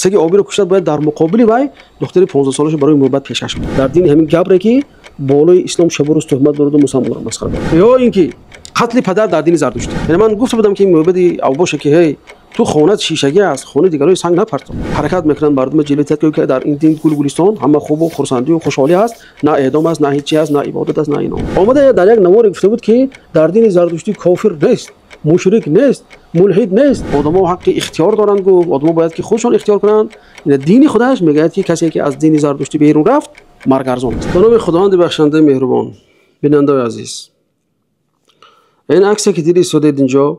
سگ آبی رو کشتن باید در مقابل وای دختر 15 سالش برای مروت پیشکش کنه. در دین همین گبره که بالای اسلام شب و روز تهمت دارد و مسلمان را مسخره می‌کنه. یا اینکه قتل پدر در دین زرتشتی. یعنی من گفته بودم که این موبدی او باشه که هی تو خونت شیشگی است، خونه دیگرای سنگ نپرتو. حرکت میکنن مردم جلویت که در این دین گلستان همه خوب و خرسندی و خوشحالی است، نه اعدام است، نه هیچی است، نه عبادت است، نه اینا. اومده در یک نوار گفته بود که در دین زرتشتی کافر نیست، مشرک نیست، ملحد نیست. آدم‌ها حق اختیار دارند، گفت آدم‌ها باید که خودشون اختیار کنند. این دین خودش میگه که کسی که از دین زرتشتی بیرون رفت مرگ ارزان است. به نام خداوند بخشنده مهربان. بیننده عزیز، این عکسی که دیدید سودید اینجا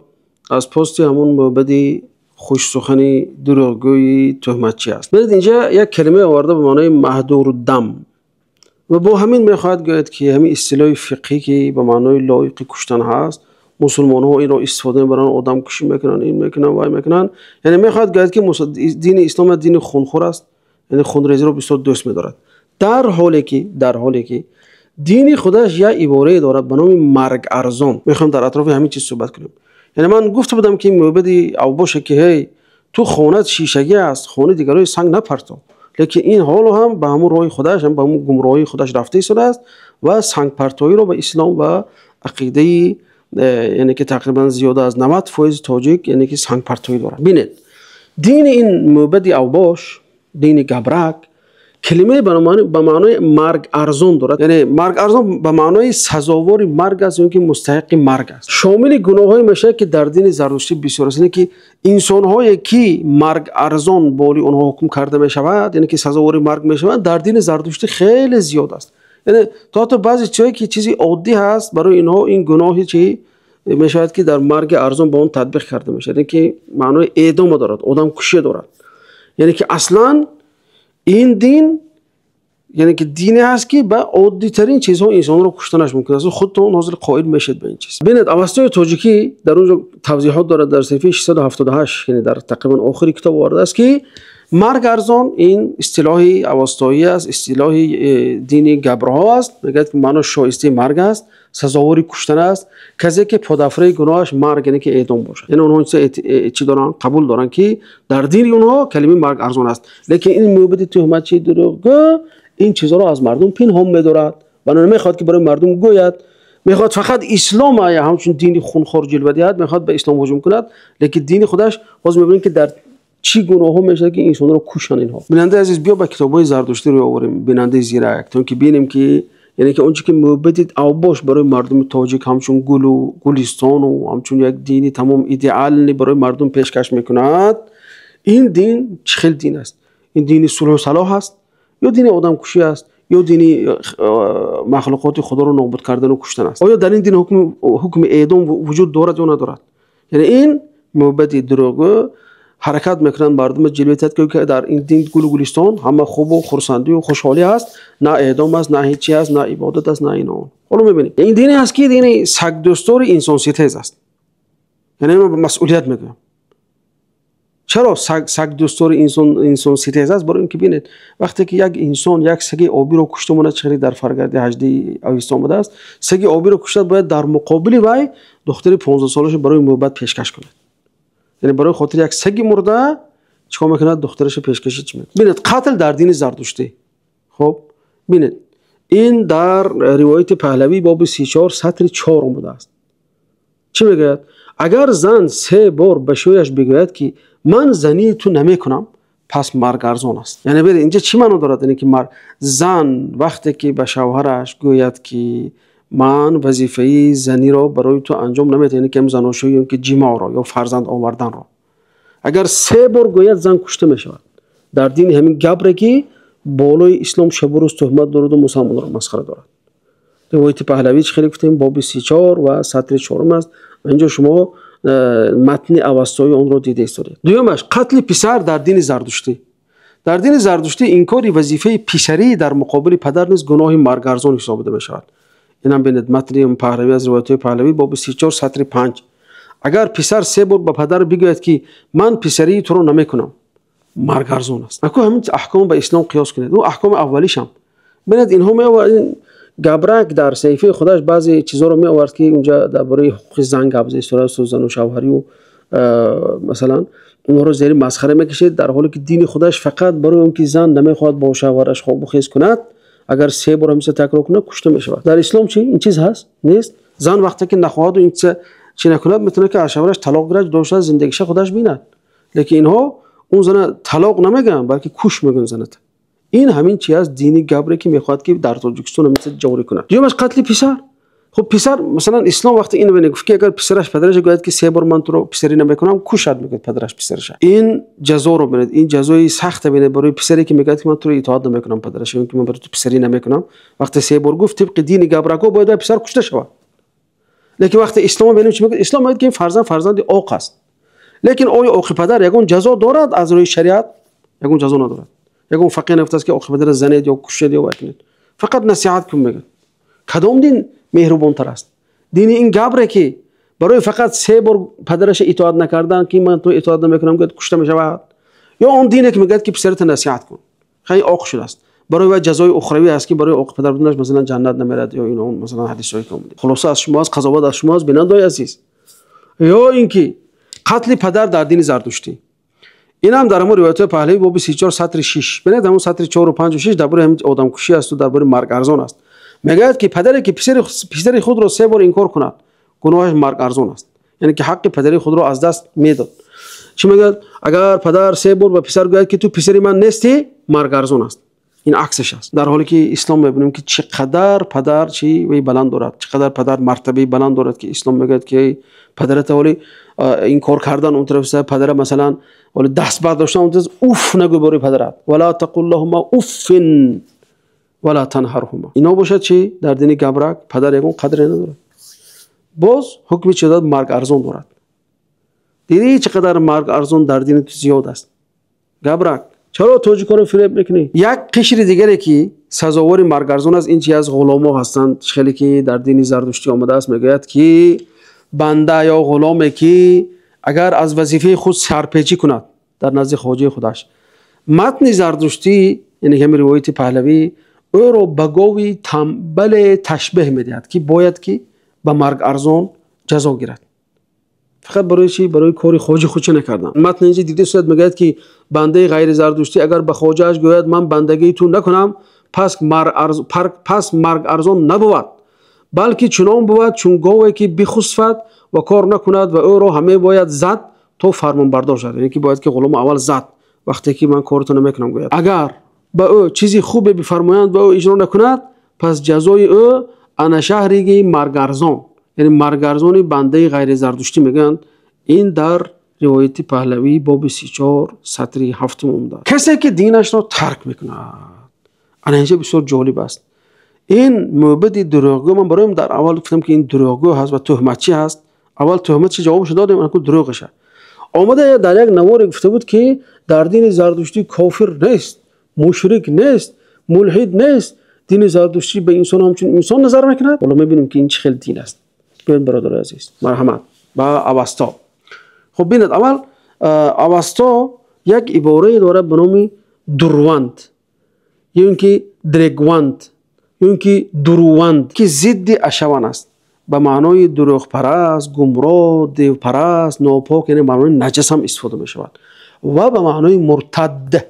از پست همون معبد خوش سخنی دروغگویی تهمتچی است. ببینید اینجا یک کلمه آورده به معنای مهدور الدم و با همین میخواهد گوید که همین اصطلاح فقهی که به معنای لایق کشتن هست، مسلمان ها این رو استفاده میبرن، آدم کشی میکنن، این میکنن، وای میکنن. یعنی میخواهد گوید که دین اسلام دین خونخور است، یعنی خونریزی رو بسیار دوست میدارد. در حالی که دین خودش یک عباره دارد به نام مرگ ارزان. میخوام در اطراف همین چیز صحبت کنیم. یعنی من گفته بودم که معبدی او باشه که هی تو خونت شیشگی است، خونه دیگرای سنگ نپرتو. لیکن این حالو هم به همون راه خودش، هم به همون گمراهی خودش رفته شده است و سنگ پرتویی رو به اسلام و عقیده یعنی که تقریبا زیاده از 90% تاجیک یعنی که سنگ پرتویی داره. ببینید دین این معبدی او باش، دین گبرک، کلمه به معنای مرگ ارزان دارد. یعنی مرگ ارزان به معنای سزاوار مرگ است، یعنی که مستحق مرگ است. شامل گناه‌های میشه که در دین زرتشتی بسیار است، یعنی که انسان‌هایی که مرگ ارزان بالی اونها حکم کرده میشود، یعنی که سزاوار مرگ میشوند، در دین زرتشتی خیلی زیاد است. یعنی تا بعضی چیزایی که چیزی عادی هست برای اینها این گناهی چی میشود که در مرگ ارزان با اون تطبیق کرده میشه، یعنی که معنای اعدام دارد، آدم کشی دارد. یعنی که اصلاً این دین یعنی که دینی هست که با عادی ترین چیزها انسان رو کشتنش ممکن است. خودتون حاضر قائل میشید به این چیز. ببینید اوستای تاجیکی در اونجا توضیحات دارد در صفحه 678، یعنی در تقریبا آخر کتاب آورده است که مرگ ارزان این اصطلاحی اوستایی است، اصطلاحی دینی گبرها است. میگه که معنی شایسته مرگ است، سزاوار کشتن است، کسی که پدافره گناهش مرگ یعنی که اعدام باشد. یعنی اونها چی دارن؟ قبول دارن که در دین اونها کلمه مرگ ارزان است. لیکن این معبد تهمتچی دروغگو این چیزا رو از مردم پنهان می‌دارد و نمیخواد که برای مردم گوید، میخواد فقط اسلام همچون دینی خونخوار جلوه دهد، میخواد به اسلام هجوم کند. لیکن دین خودش باز میبینید که در چی گناه‌ها میشه که انسان رو کشن. اینها بیننده عزیز بیا با کتابای زرتشتی رو آوریم، بیننده زیرک، تا که ببینیم که یعنی که اونچه که معبد اوباش برای مردم تاجیک همچون گل و گلستان و همچون یک دینی تمام ایدئال برای مردم پیشکش میکند، این دین چه خیلی دین است؟ این دین صلح و صلاح است یا دین آدم کشی است یا دین مخلوقات خدا رو نابود کردن و کشتن است؟ آیا در این دین حکم اعدام وجود دارد یا ندارد؟ یعنی این معبد دروغگو حرکت میکنن مردم جلویت که در این دین گل و گلستان همه خوب و خرسندی و خوشحالی است، نه اعدام است، نه هیچی است، نه عبادت است، نه اینا. حالا میبینید این دینی است که دین سگ دوستار انسان ستیز است. یعنی من به مسئولیت میگم. چرا سگ دوستار انسان ستیز است؟ برای اینکه ببینید وقتی که یک انسان یک سگ آبی رو کشته مونه، چهره در فرگرد هجده اوستا آمده است، سگ آبی رو کشته باید در مقابل وای دختر 15 سالش برای محبت پیشکش کنه. یعنی برای خاطر یک سگ مرده چیکار میکنه؟ دخترش پیشکشی چی میکنه؟ ببینید قتل در دین زرتشتی. خب ببینید این در روایت پهلوی باب 34 سطر 4 اومده است. چی میگه؟ اگر زن 3 بار به شویش بگوید که من زنی تو نمیکنم، پس مرگ ارزان است. یعنی ببینید اینجا چی معنی دارد؟ یعنی که زن وقتی که به شوهرش گوید که من وظیفه زنی را برای تو انجام نمیدم، یعنی که زناشویی که جیما را یا فرزند آوردن را اگر 3 بار گوید زن کشته می شود. در دین همین گبره که بالای اسلام شب و روز تهمت دارد و مسلمان را مسخره دارد. روایت پهلوی خیلی گفتیم باب 34 و سطر 4 است. اینجا شما متن اوستایی آن را دیده استید. دومش قتل پسر در دین زرتشتی. در دین زرتشتی این کاری وظیفه پسری در مقابل پدر نیز گناه مرگ ارزان حساب می شود. اینم ببینید متن پهلوی از روایت پهلوی باب 34 سطر 5. اگر پسر 3 بار به پدر بگوید که من پسری تو رو نمیکنم، مرگ ارزان است. اكو همین احکام به اسلام قیاس کنید. اون احکام اولیش هم ببینید اینها می گبرک در صحیفه خودش بعضی چیزا رو می آورد که اونجا درباره حقوق زن گپ زد، سوره زن و شوهری و مثلا اونها رو زیر مسخره میکشه، در حالی که دین خودش فقط برای اون که زن نمیخواد با شوهرش خواب و خیز کند، اگر 3 بار همیشه تکرار کنه کشته میشود. در اسلام چی این چیز هست؟ نیست. زن وقتی که نخواهد و این چی نکند میتونه که از شوهرش طلاق بگیره، دوست زندگیش خودش بیند. لیکن اینها اون زن طلاق نمیگن بلکه کش میگن زنت. این همین چی از دینی گبره که میخواد که در تاجیکستان مثل جوری کنه. دیگه قتل پسر. خب پسر مثلا اسلام وقتی اینو میگه که اگر پسرش پدرش گوید که 3 بار من تو رو پسری نمیکنم کشد، میگه پدرش پسرش. این جزا رو ببینید، این جزای سخت ببینید برای پسری که میگه که من تو رو اطاعت نمیکنم پدرش، میگه که من برای تو پسری نمیکنم. وقتی 3 بار گفت طبق دین گبرکو باید پسر کشته شود. لیکن وقتی اسلام ببینیم چی میگه، اسلام میگه که فرزند عاق است. لیکن آیا عاق پدر یگون جزا دارد از روی شریعت؟ یگون جزا ندارد. یگون فقیه نفته است که عاق پدر زنید یا کشید یا وکنید. فقط نصیحت کن میگه. کدام دین مهربان تر است؟ دین این گبره که برای فقط 3 بار پدرش اطاعت نکردن که من تو اطاعت نمیکنم که کشته میشود، یا اون دینه که میگه که پسرت نصیحت کن خیلی عاق شده است، برای و جزای اخروی است که برای عاق پدر بودنش مثلا جنت نمیرد یا این اون مثلا حدیثایی که اومده. خلاصه از شما از قضاوت از شما از بینندای عزیز. یا اینکه قتل پدر در دین زرتشتی، این هم در همون روایت پهلوی باب 34 سطر 6 ببینید، همون سطر 4 و 5 و 6 درباره همین آدم کشی است و درباره مرگ ارزان است. میگه که پدری که پسر خود را 3 بار انکار کند گناهش مرگ ارزان است، یعنی که حق پدری خود را از دست میداد. چی میگه؟ اگر پدر 3 بار به پسر گوید که تو پسری من نیستی مرگ ارزان است. این عکسش است. در حالی که اسلام میبینیم که چقدر پدر چی وی بلند دارد، چقدر پدر مرتبه بلند دارد که اسلام میگه که پدرت ولی این کار کردن اون طرف پدر مثلا ولی دست برداشتن اون طرف اوف نگو برای پدرت، ولا تقل لهما اوف ولا تنهرهما. اینا باشد چی در دین گبرک پدر یگون قدر نداره. باز حکمی چه داد؟ مرگ ارزان دارد. دیدی چقدر مرگ ارزان در دین تو زیاد است. گبرک چرا توجیکا رو فریب میکنی؟ یک قشر دیگری که سزاوار مرگ ارزان است این چی از غلاما هستند، خیلی که در دین زرتشتی آمده است میگوید که بنده یا غلامی که اگر از وظیفه خود سرپیچی کند در نزد خواجه خودش، متن زرتشتی یعنی همین روایت پهلوی او رو به گاوی تنبل تشبیه میدهد که باید که به مرگ ارزان جزا گیرد. فقط برای چی؟ برای کاری خواجه خود چه نکردن. متن اینجا دیده صورت میگوید که بنده غیر زرتشتی اگر به خواجهش گوید من بندگی تو نکنم پس مرگ ارزان نبود، بلکه چنان بود چون گاوی که بخسفد و کار نکند و او رو همه باید زد تو فرمان بردار شد، یعنی که باید که غلام اول زد وقتی که من کارتو نمیکنم گوید. اگر به او چیزی خوبی بفرمایند و او اجرا نکند پس جزای او انا شهریگی مرگ ارزان، یعنی مرگ ارزانی بنده غیر زرتشتی میگن. این در روایت پهلوی باب 34 سطر 7 اومده. کسی که دینش را ترک میکند، انا اینجا بسیار جالب است. این معبد دروغگو، من برایم در اول گفتم که این دروغگو هست و تهمتچی هست. اول تهمتچی جوابش دادیم اون دروغشه. آمده در یک نوار گفته بود که در دین زرتشتی کافر نیست، مشرک نیست، ملحد نیست، دین زرتشتی به انسان همچون انسان نظر میکند. والا میبینیم که این چه خیلی دین است. ببین برادر عزیز، مرحمت با اوستا. خب ببینید اول اوستا یک عباره داره به نام دروند یا اینکه درگوند یا اینکه دروند که ضد اشوان است، به معنای دروغ پرست، گمراه، دیو پرست، ناپاک، یعنی معنای نجس هم استفاده می شود و به معنای مرتد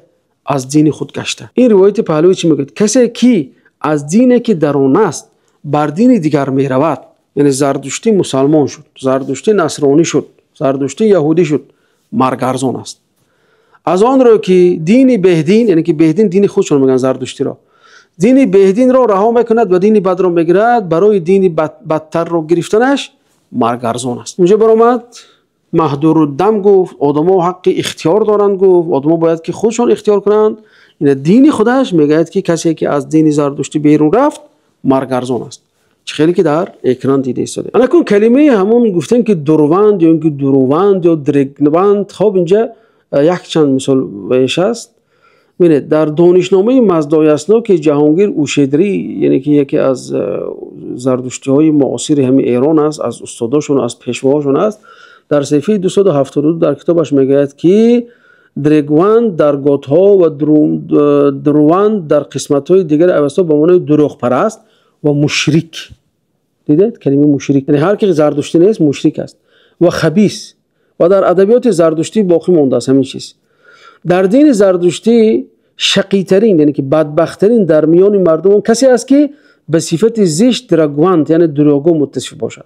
از دین خود گشته. این روایت پهلوی چی میگه؟ کسی که از دینی که درون است بر دین دیگر می رود، یعنی زرتشتی مسلمان شد، زرتشتی نصرانی شد، زرتشتی یهودی شد، مرگ ارزان است. از آن رو که دین بهدین، یعنی که بهدین دین خودشون میگن زرتشتی را، دین بهدین را رها میکند و دین بد را میگیرد، برای دین بدتر را گرفتنش مرگ ارزان است. اونجا برآمد محدور الدم گفت، آدما حق اختیار دارند، گفت آدما باید که خودشون اختیار کنند. این دین خودش میگه که کسی که از دین زرتشتی بیرون رفت مرگ ارزان است. خیلی که در اکران دیده ایستاده. انا کن کلمه همون گفتن که دروند یا اینکه دروند یا درگوند، خب اینجا یک چند مثال ویش است. ببینید در دانشنامه مزدای اسنا که جهانگیر اوشیدری، یعنی که یکی از زرتشتی های معاصر همین ایران است، از استاداشون از پیشواهاشون است، در صفحه 272 در کتابش میگه که درگوند در گاتها و دروند در قسمت های دیگر اوستا به معنای دروغ پرست و مشرک. دیدید کلمه مشرک یعنی هر کی زرتشتی نیست مشرک است. و خبیث و در ادبیات زردشتی باقی مونده است همین چیز. در دین زردشتی شقی‌ترین یعنی که بدبخت‌ترین در میان مردم کسی است که به صفت زشت درگوانت یعنی دروغگو متصف باشد،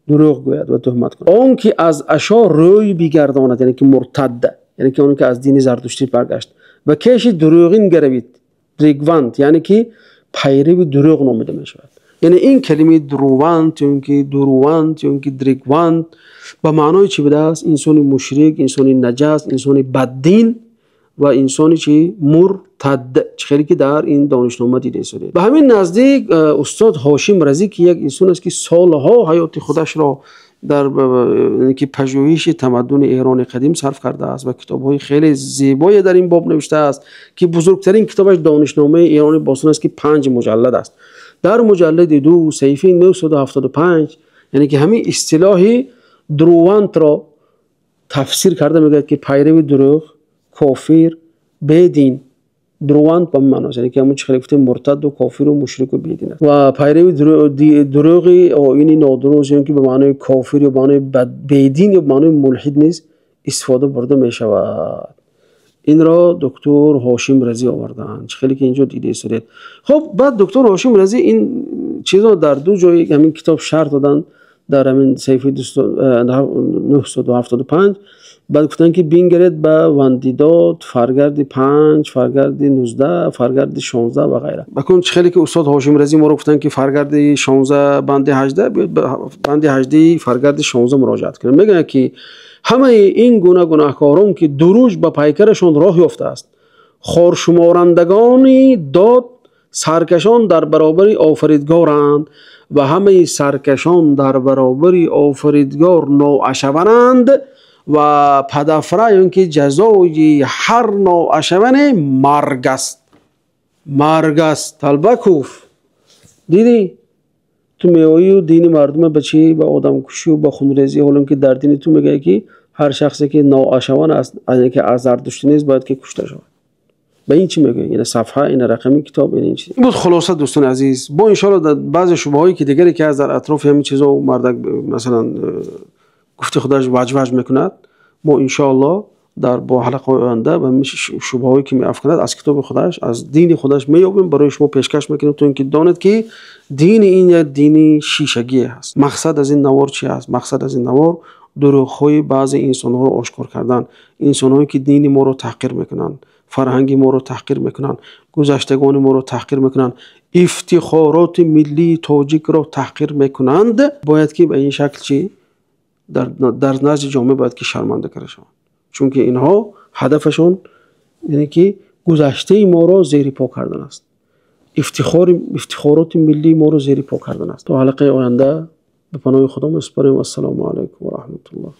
دروغ گوید و تهمت کند. اون که از عشا روی بگرداند یعنی که مرتد، یعنی که اون که از دین زردشتی برگشت و کیش دروغین گروید، درگوانت یعنی که پیرو دروغ نامیده می شود. یعنی این کلمه دروانت یا اینکه دروانت یا اینکه درگوانت به معنای چی بوده است؟ انسان مشرک، انسان نجس، انسان بددین و انسانی چی مرتد، خیلی که در این دانشنامه دیده شده. به همین نزدیک استاد هاشم رضی که یک انسان است که سالها حیات خودش را در که پژوهش تمدن ایران قدیم صرف کرده است و کتاب‌های خیلی زیبایی در این باب نوشته است که بزرگترین کتابش دانشنامه ایران باستان است که 5 مجلد است. در مجلد 2 صفحه 975 یعنی که همین اصطلاح دروانت را تفسیر کرده میگه که پیرو دروغ، کافر، بدین. دروانت به معنی است یعنی که همون چه گفته مرتد و کافر و مشرک و بدین است و پیرو دروغ آیین نادرست یعنی که به معنی کافر یا به معنی بدین یا به معنی ملحد نیست استفاده برده می شود. این را دکتر هاشم رضی آوردند، خیلی که اینجا دیده شده. خب بعد دکتر هاشم رضی این چیزا در 2 جای همین کتاب شرح دادن در همین صفحه 975. بعد گفتن که بینگرد به وندیداد فرگرد 5 فرگرد 19 فرگرد 16 و غیره. بکن خیلی که استاد هاشم رضی ما رو گفتن که فرگرد 16 بند 18 بند 18 فرگرد 16 مراجعت کنیم. میگن که همه این گناهکاران که دروغ به پیکرشون راه یافته است، خارشمارندگانی داد سرکشان در برابر آفریدگارند و همه سرکشان در برابر آفریدگار ناعشوانند و پدفره که جزای هر ناعشوان مرگ است. مرگ است. تلبکوف دیدی تو میایی و دین مردم بچی با آدم کشی و با خونریزی، حالا که در دین تو میگه که هر شخصی که ناعشوان است یعنی که از زردشتی نیست باید که کشته شود. به این چی میگه؟ این صفحه، این رقمی کتاب، این چیز. این بود خلاصه دوستان عزیز. با ان شاء الله در بعض شبهه هایی که دیگری که از در اطراف همین چیزا و مردک مثلا گفته خودش وجوج میکند، ما ان شاء الله در با حلقه آینده و شبهه هایی که میافکند از کتاب خودش از دین خودش میابیم برای شما پیشکش میکنیم تا اینکه دانید که دین این یک دین شیشگی است. مقصد از این نوار چی است؟ مقصد از این نوار دروغ‌های بعضی انسان‌ها رو آشکار کردن، انسان‌هایی که دین ما رو تحقیر میکنن، فرهنگ ما رو تحقیر میکنن، گذشتگان ما رو تحقیر میکنن، افتخارات ملی تاجیک رو تحقیر میکنند. باید که به این شکل چی در نزد جامعه باید که شرمنده کرده شوند، چون که اینها هدفشون یعنی که گذشته ما رو زیر پا کردن است، افتخارات ملی ما رو زیر پا کردن است. تا حلقه آینده به پناه خدا میسپاریم. السلام علیکم و رحمت الله.